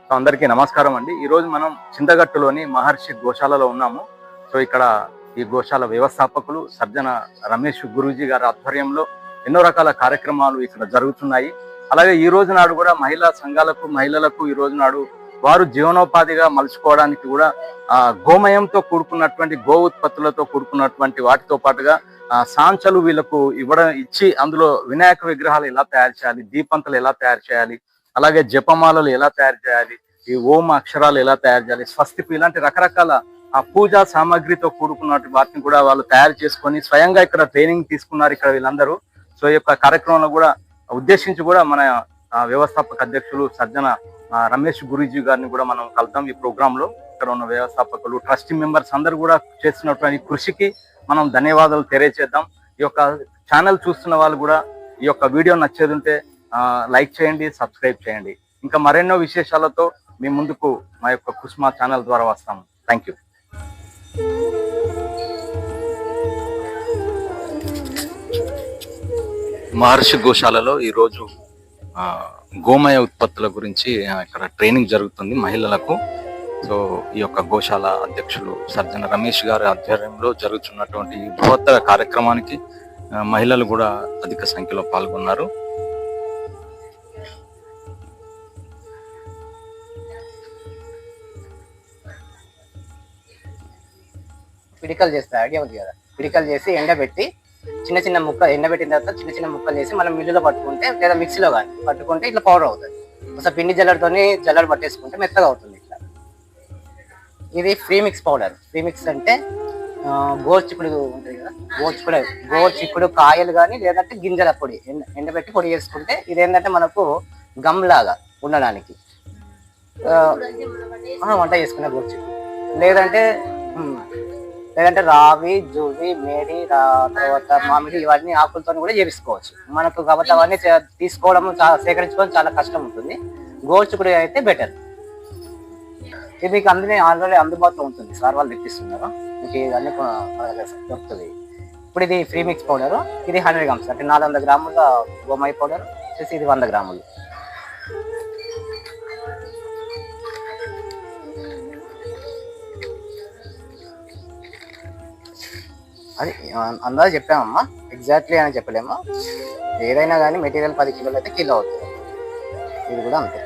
So అందరికీ నమస్కారం అండి. ఈరోజు మనం చింతగట్టులోని మహర్షి గోశాలలో ఉన్నాము. సో ఇక్కడ ఈ గోశాల వ్యవస్థాపకులు సర్జన రమేష్ గురూజీ గారి ఆధ్వర్యంలో ఎన్నో రకాల కార్యక్రమాలు ఇక్కడ జరుగుతున్నాయి. అలాగే ఈ రోజు నాడు కూడా మహిళా సంఘాలకు మహిళలకు ఈ రోజు నాడు వారు జీవనోపాధిగా మలుచుకోవడానికి కూడా గోమయంతో కూడుకున్నటువంటి గో ఉత్పత్తులతో కూడుకున్నటువంటి వాటితో పాటుగా సాంచలు వీళ్ళకు ఇచ్చి అందులో వినాయక విగ్రహాలు ఎలా తయారు చేయాలి, దీపంతలు ఎలా తయారు చేయాలి, అలాగే జపమాలలు ఎలా తయారు చేయాలి, ఈ ఓం అక్షరాలు ఎలా తయారు చేయాలి, స్వస్తిపు ఇలాంటి రకరకాల పూజా సామాగ్రితో కూడుకున్నటువంటి వాటిని కూడా వాళ్ళు తయారు చేసుకొని స్వయంగా ఇక్కడ ట్రైనింగ్ తీసుకున్నారు ఇక్కడ వీళ్ళందరూ. సో ఈ యొక్క కార్యక్రమంలో కూడా ఉద్దేశించి కూడా మన వ్యవస్థాపక అధ్యక్షులు సర్జన రమేష్ గురూజీ గారిని కూడా మనం కలుద్దాం ఈ ప్రోగ్రామ్ లో. ఇక్కడ ఉన్న వ్యవస్థాపకులు ట్రస్టీ మెంబర్స్ అందరూ కూడా చేస్తున్నటువంటి కృషికి మనం ధన్యవాదాలు తెలియజేద్దాం. ఈ యొక్క ఛానల్ చూస్తున్న వాళ్ళు కూడా ఈ యొక్క వీడియో నచ్చేది ఉంటే లైక్ చేయండి, సబ్స్క్రైబ్ చేయండి. ఇంకా మరెన్నో విశేషాలతో మీ ముందుకు మా యొక్క కుస్మా ఛానల్ ద్వారా వస్తాము. Thank you. మహర్షి గోశాలలో ఈరోజు గోమయ ఉత్పత్తుల గురించి ఇక్కడ ట్రైనింగ్ జరుగుతుంది మహిళలకు. సో ఈ యొక్క గోశాల అధ్యక్షులు సర్జన రమేష్ గారి ఆధ్వర్యంలో జరుగుతున్నటువంటి బృహత్తర కార్యక్రమానికి మహిళలు కూడా అధిక సంఖ్యలో పాల్గొన్నారు. పిడికలు చేస్తే ఐడియా ఉంది కదా, పిడికలు చేసి ఎండబెట్టి చిన్న చిన్న ముక్క ఎండబెట్టిన తర్వాత చిన్న చిన్న ముక్కలు చేసి మనం మిల్లులో పట్టుకుంటే లేదా మిక్సీలో కానీ పట్టుకుంటే ఇట్లా పౌడర్ అవుతుంది. ఒకసారి పిండి జల్లెడతోని జల్లెడ పట్టేసుకుంటే మెత్తగా అవుతుంది ఇట్లా. ఇది free mix powder. Free mix అంటే గోరుచిక్కుడు ఉంటుంది కదా, గోరుచిక్కుడు కాయలు కానీ లేదంటే గింజల పొడి ఎండబెట్టి పొడి చేసుకుంటే ఇది ఏంటంటే మనకు గమ్ లాగా ఉండడానికి వంట చేసుకునే గోరుచిక్కుడు. లేదంటే రావి, జూవి, మేడి, తర్వాత మామిడి ఇవన్నీ ఆకులతో కూడా చేపించుకోవచ్చు మనకు. కాబట్టి అవన్నీ తీసుకోవడం సేకరించుకోవడం చాలా కష్టం ఉంటుంది. గోరుచిక్కుడు అయితే బెటర్. ఇది మీకు ఆల్రెడీ అందుబాటులో ఉంటుంది, సార్ వాళ్ళు తెప్పిస్తున్నారు, మీకు ఇవన్నీ దొరుకుతుంది. ఇప్పుడు ఇది ఫ్రీ మిక్స్ పౌడర్. ఇది 100 గ్రామ్స్ అంటే 400 గ్రాముల గోమయ పౌడర్ వచ్చేసి ఇది 100 గ్రాములు. అది అందరూ చెప్పామమ్మా, ఎగ్జాక్ట్లీ అని చెప్పలేము. ఏదైనా కానీ మెటీరియల్ 10 కిలోలు అయితే కిలో అవుతుంది. ఇది కూడా అంతే.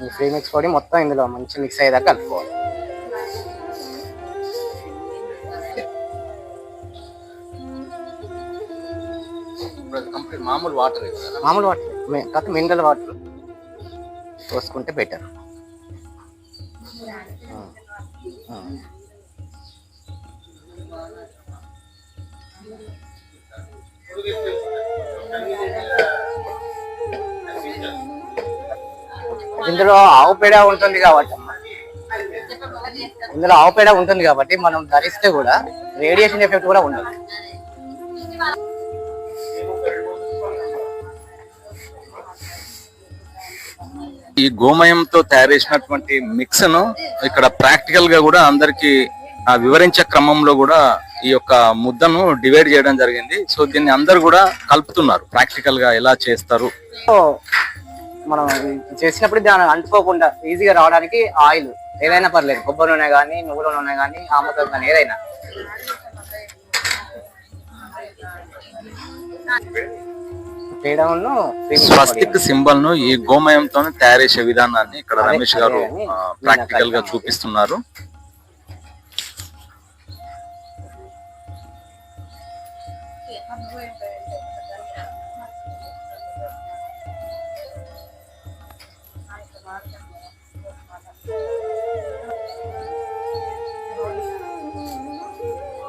ఈ ఫ్రీ మిక్స్ పొడి మొత్తం ఇందులో మంచి మిక్స్ అయ్యేదాకా కలుపుకోవాలి. మామూలు వాటర్ కాకపోతే మినరల్ వాటర్ పోసుకుంటే బెటర్. ఇందులో ఆవు పేడ ఉంటుంది కాబట్టి మనం ధరిస్తే కూడా రేడియేషన్ ఎఫెక్ట్ కూడా ఉండదు. ఈ గోమయంతో తయారు చేసినటువంటి మిక్స్ ను ఇక్కడ ప్రాక్టికల్ గా కూడా అందరికి వివరించే క్రమంలో కూడా ఈ యొక్క ముద్దను డివైడ్ చేయడం జరిగింది. సో దీన్ని అందరు కూడా కలుపుతున్నారు ప్రాక్టికల్ గా ఎలా చేస్తారు. మనం చేసినప్పుడు దాన్ని అంటుకోకుండా ఈజీగా రావడానికి ఆయిల్ ఏదైనా పర్లేదు, కొబ్బరి నూనె కానీ, నువ్వుల నూనె కానీ, ఆముదం కానీ ఏదైనా. స్వస్తిక్ సింబల్ ను ఈ గోమయంతో తయారు చేసే విధానాన్ని ఇక్కడ రమేష్ గారు ప్రాక్టికల్ గా చూపిస్తున్నారు.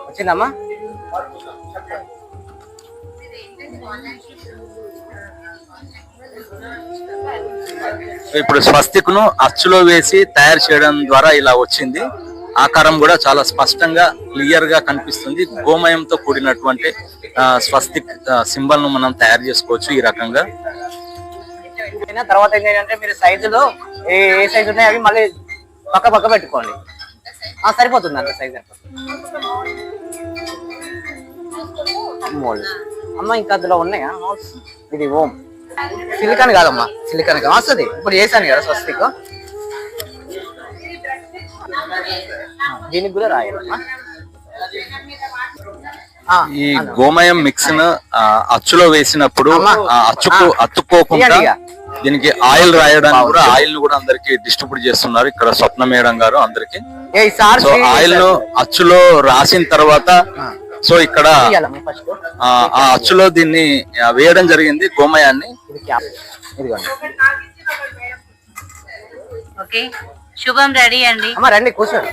వచ్చిందమ్మా. ఇప్పుడు స్వస్తిక్ ను అచ్చులో వేసి తయారు చేయడం ద్వారా ఇలా వచ్చింది. ఆకారం కూడా చాలా స్పష్టంగా క్లియర్ గా కనిపిస్తుంది. గోమయంతో కూడినటువంటి స్వస్తిక్ సింబల్ ను మనం తయారు చేసుకోవచ్చు ఈ రకంగా. తర్వాత ఏంటంటే మీరు సైజులో ఏ సైజు ఉన్నాయి అవి మళ్ళీ పక్క పెట్టుకోండి, సరిపోతుంది అంత సైజ్. మోల్డ్ అమ్మ ఇంకా అందులో ఉన్నాయా మోల్డ్స్? ఇది ఓం సిలికాన్ కాదమ్మా, సిలికాన్ కాదు వస్తుంది. ఇప్పుడు చేశాను కదా స్వస్తిక్, దీనికి కూడా రాయాలమ్మా. ఈ గోమయం మిక్స్ ను అచ్చులో వేసినప్పుడు అతుక్కోకుండా దీనికి ఆయిల్ రాయడానికి కూడా ఆయిల్ ను కూడా అందరికి డిస్ట్రిబ్యూట్ చేస్తున్నారు ఇక్కడ స్వప్న మేడం గారు అందరికి. సో ఆయిల్ ను అచ్చులో రాసిన తర్వాత సో ఇక్కడ ఆ అచ్చులో దీన్ని వేయడం జరిగింది గోమయాన్ని. ఓకే శుభం రెడీ అండి. అమ్మ రండి కూర్చోండి.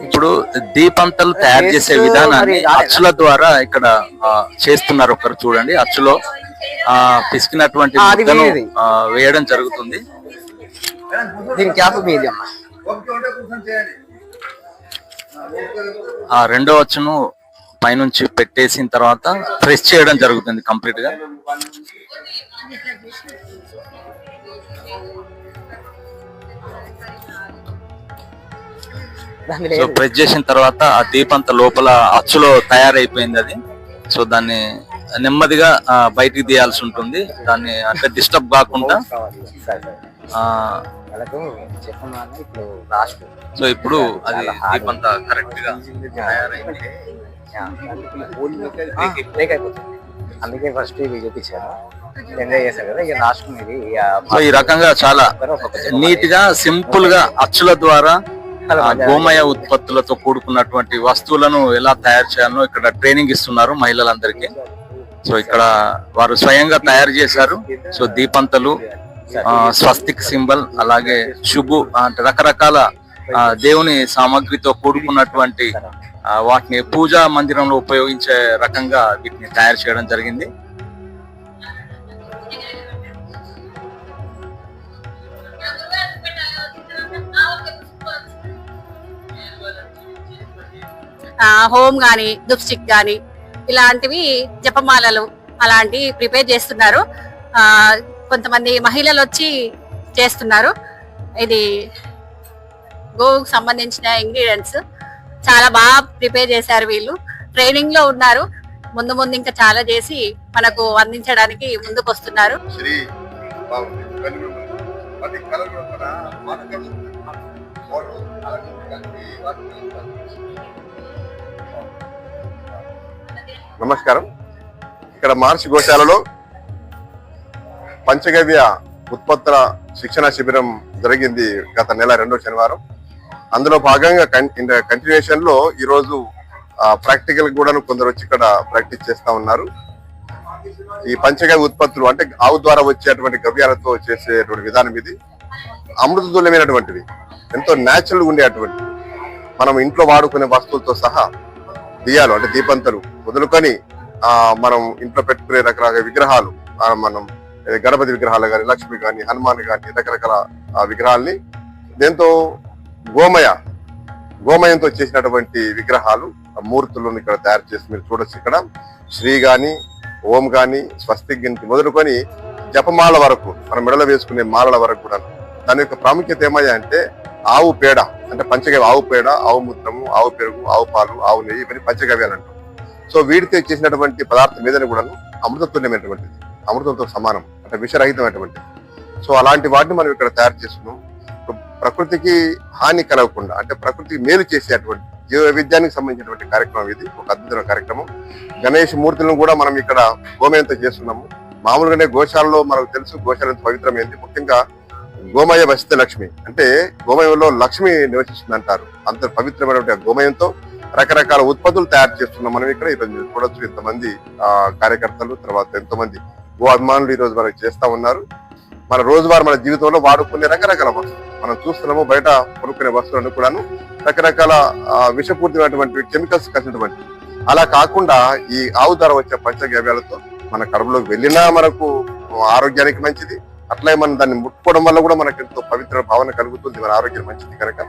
ఇప్పుడు దీపంతలు తయారు చేసే విధానాన్ని అచ్చుల ద్వారా ఇక్కడ చేస్తున్నారు. ఒకరు చూడండి, అచ్చులో పిసికినటువంటి ముద్దను వేయడం జరుగుతుంది. దీని క్యాప్ మీది అమ్మ. ఆ రెండో అచ్చును పైనుంచి పెట్టేసిన తర్వాత ప్రెస్ చేయడం జరుగుతుంది కంప్లీట్ గా. సో ప్రెస్ చేసిన తర్వాత ఆ దీపంత లోపల అచ్చులో తయారైపోయింది అది. సో దాన్ని నెమ్మదిగా బయటికి తీయాల్సి ఉంటుంది, దాన్ని అంటే డిస్టర్బ్ కాకుండా. సో ఇప్పుడు అది దీపంత కరెక్ట్ గా తయారైంది. అందుకే ఫస్ట్ ఇది చూపించాను, ఎంజాయ్ చేశాను కదా. ఇక లాస్ట్ ఇది సో ఈ రకంగా చాలా నీట్ గా సింపుల్ గా అచ్చుల ద్వారా గోమయ ఉత్పత్తులతో కూడుకున్నటువంటి వస్తువులను ఎలా తయారు చేయాలో ఇక్కడ ట్రైనింగ్ ఇస్తున్నారు మహిళలందరికీ. సో ఇక్కడ వారు స్వయంగా తయారు చేశారు. సో దీపంతలు, స్వస్తిక్ సింబల్, అలాగే శుభు అంటే రకరకాల దేవుని సామాగ్రితో కూడుకున్నటువంటి వాటిని పూజా మందిరంలో ఉపయోగించే రకంగా వీటిని తయారు చేయడం జరిగింది. హోమ్ గాని దుప్స్టిక్ గాని ఇలాంటివి జపమాలలు అలాంటివి ప్రిపేర్ చేస్తున్నారు. కొంతమంది మహిళలు వచ్చి చేస్తున్నారు. ఇది గోవుకు సంబంధించిన ఇంగ్రీడియంట్స్ చాలా బాగా ప్రిపేర్ చేశారు. వీళ్ళు ట్రైనింగ్ లో ఉన్నారు. ముందు ముందు ఇంకా చాలా చేసి మనకు అందించడానికి ముందుకు వస్తున్నారు. నమస్కారం. ఇక్కడ మహర్షి గోశాలలో పంచగవ్య ఉత్పత్తుల శిక్షణ శిబిరం జరిగింది గత నెల 2వ శనివారం. అందులో భాగంగా కంటిన్యూషన్ లో ఈ రోజు ప్రాక్టికల్ కూడా కొందరు వచ్చి ఇక్కడ ప్రాక్టీస్ చేస్తా ఉన్నారు. ఈ పంచగవ్య ఉత్పత్తులు అంటే ఆవు ద్వారా వచ్చేటువంటి గవ్యాలతో చేసేటువంటి విధానం ఇది అమృతతుల్యమైనటువంటిది, ఎంతో న్యాచురల్ ఉండేటువంటి, మనం ఇంట్లో వాడుకునే వస్తువులతో సహా దియాలు అంటే దీపంతలు మొదలుకొని మనం ఇంట్లో పెట్టుకునే రకరకాల విగ్రహాలు, మనం గణపతి విగ్రహాలు కానీ, లక్ష్మి కానీ, హనుమాన్ కానీ, రకరకాల విగ్రహాలని దీంతో గోమయంతో చేసినటువంటి విగ్రహాలు, మూర్తులను ఇక్కడ తయారు చేసి మీరు చూడొచ్చు. ఇక్కడ శ్రీ గాని, ఓం గాని, స్వస్తిక్ గింటి మొదలుకొని జపమాల వరకు, మనం మెడలో వేసుకునే మాలల వరకు కూడా. దాని యొక్క ప్రాముఖ్యత ఏమయ్యా అంటే ఆవు పేడ అంటే పంచగవ్య, ఆవు పేడ, ఆవు మూత్రము, ఆవు పెరుగు, ఆవు పాలు, ఆవు నెయ్యి, ఇవన్నీ పంచగవ్యాలు అంటాం. సో వీటితో చేసినటువంటి పదార్థం ఏదైనా కూడా అమృతతుల్యమైనటువంటిది, అమృతంతో సమానం, అంటే విషరహితమైనటువంటిది. సో అలాంటి వాటిని మనం ఇక్కడ తయారు చేస్తున్నాం. ప్రకృతికి హాని కలగకుండా అంటే ప్రకృతికి మేలు చేసేటువంటి జీవ వైవిధ్యానికి సంబంధించినటువంటి కార్యక్రమం ఇది, ఒక అద్భుతమైన కార్యక్రమం. గణేష్ మూర్తులను కూడా మనం ఇక్కడ గోమయంతో చేస్తున్నాము. మామూలుగానే గోశాలలో మనకు తెలుసు గోశాల ఎంత పవిత్రమైంది. ముఖ్యంగా గోమయ వసిత లక్ష్మి అంటే గోమయంలో లక్ష్మి నివసిస్తుంది అంటారు. అంత పవిత్రమైనటువంటి గోమయంతో రకరకాల ఉత్పత్తులు తయారు చేస్తున్నాం మనం ఇక్కడ. ఈరోజు చూడొచ్చు ఇంతమంది కార్యకర్తలు, తర్వాత ఎంతో మంది గో అభిమానులు ఈ రోజు మనకి చేస్తా ఉన్నారు. మన రోజువారీ మన జీవితంలో వాడుకునే రకరకాల వస్తువులు మనం చూస్తున్నాము. బయట కొనుక్కునే వస్తువులను కూడాను రకరకాల విషపూరితమైనటువంటి కెమికల్స్ కలిసినటువంటి, అలా కాకుండా ఈ ఆవు ద్వారా వచ్చే పంచగవ్యాలతో మన కడుపులోకి వెళ్ళినా మనకు ఆరోగ్యానికి మంచిది. అట్లే మనం దాన్ని ముట్టుకోవడం వల్ల కూడా మనకు ఎంతో పవిత్ర భావన కలుగుతుంది, మన ఆరోగ్యం మంచిది కనుక.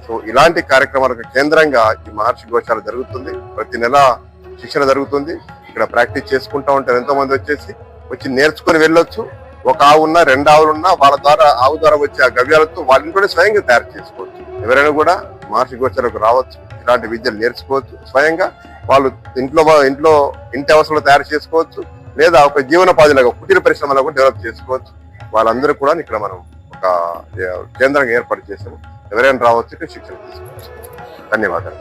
సో ఇలాంటి కార్యక్రమాలకు కేంద్రంగా ఈ మహర్షి గోశాల జరుగుతుంది. ప్రతి నెల శిక్షణ జరుగుతుంది. ఇక్కడ ప్రాక్టీస్ చేసుకుంటా ఉంటారు. ఎంతో మంది వచ్చి నేర్చుకుని వెళ్ళొచ్చు. ఒక ఆవు ఉన్నా, 2 ఆవులున్నా వాళ్ళ ద్వారా ఆవు ద్వారా వచ్చే ఆ గవ్యాలతో వాళ్ళని కూడా స్వయంగా తయారు చేసుకోవచ్చు. ఎవరైనా కూడా మహర్షి గోశాలకు రావచ్చు. ఇలాంటి విద్యలు నేర్చుకోవచ్చు. స్వయంగా వాళ్ళు ఇంటి అవసరాలు తయారు చేసుకోవచ్చు, లేదా ఒక జీవనోపాధిలాగా కుటీర పరిశ్రమలో కూడా డెవలప్ చేసుకోవచ్చు. వాళ్ళందరూ కూడా ఇక్కడ మనం ఒక కేంద్రంగా ఏర్పాటు చేసాము. ఎవరైనా రావచ్చు, ఇక్కడ శిక్షణ తీసుకోవచ్చు. ధన్యవాదాలు.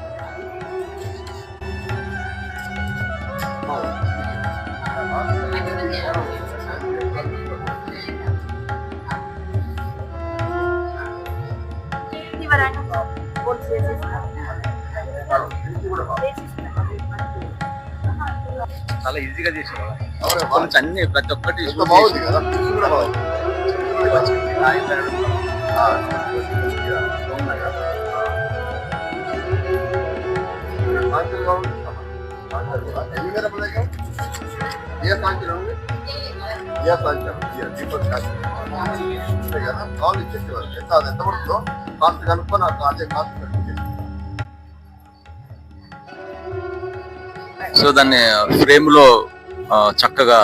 చాలా ఈజీగా చేసారు. అన్ని ప్రతి ఒక్కటి బాగుంది కదా, కూడా బాగుంది. ఎంత పడుతుందో కాస్ట్ కనుక్కొని అదే కాస్ట్. సో దాన్ని ఫ్రేమ్ లో చక్కగా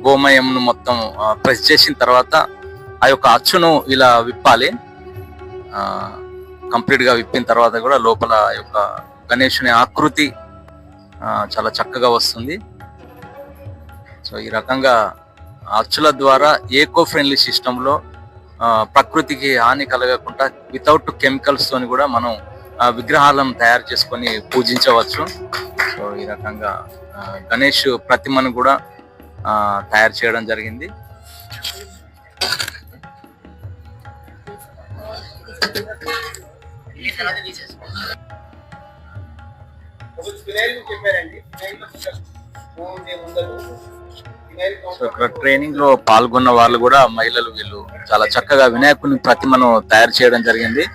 గోమయంను మొత్తం ప్రెస్ చేసిన తర్వాత ఆ యొక్క అచ్చును ఇలా విప్పాలి. కంప్లీట్ గా విప్పిన తర్వాత కూడా లోపల యొక్క గణేశుని ఆకృతి చాలా చక్కగా వస్తుంది. సో ఈ రకంగా అచ్చుల ద్వారా ఏకో ఫ్రెండ్లీ సిస్టమ్ లో ప్రకృతికి హాని కలగకుండా వితౌట్ కెమికల్స్ తోని కూడా మనం విగ్రహాలను తయారు చేసుకొని పూజించవచ్చు. సో ఈ రకంగా గణేష్ ప్రతిమను కూడా తయారు చేయడం జరిగింది. సో ఇక్కడ ట్రైనింగ్ లో పాల్గొన్న వాళ్ళు కూడా మహిళలు వీళ్ళు చాలా చక్కగా వినాయకుని ప్రతిమను తయారు చేయడం జరిగింది.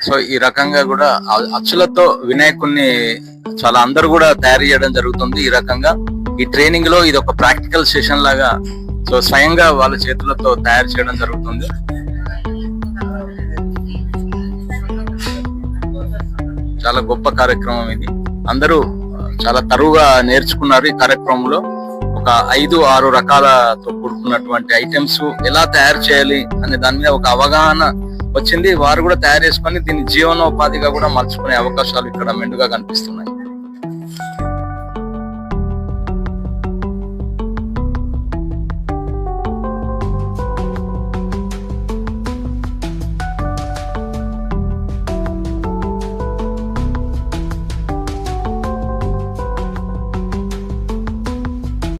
సో ఈ రకంగా కూడా అచ్చులతో వినాయకుడిని చాలా అందరూ కూడా తయారు చేయడం జరుగుతుంది. ఈ రకంగా ఈ ట్రైనింగ్ లో ఇది ఒక ప్రాక్టికల్ సెషన్ లాగా సో స్వయంగా వాళ్ళ చేతులతో తయారు చేయడం జరుగుతుంది. చాలా గొప్ప కార్యక్రమం ఇది. అందరూ చాలా తరువుగా నేర్చుకున్నారు. ఈ కార్యక్రమంలో ఒక 5-6 రకాలతో కూడుకున్నటువంటి ఐటమ్స్ ఎలా తయారు చేయాలి అనే దాని మీద ఒక అవగాహన వచ్చింది. వారు కూడా తయారు చేసుకొని దీన్ని జీవనోపాధిగా కూడా మలుచుకునే అవకాశాలు ఇక్కడ మెండుగా కనిపిస్తున్నాయి.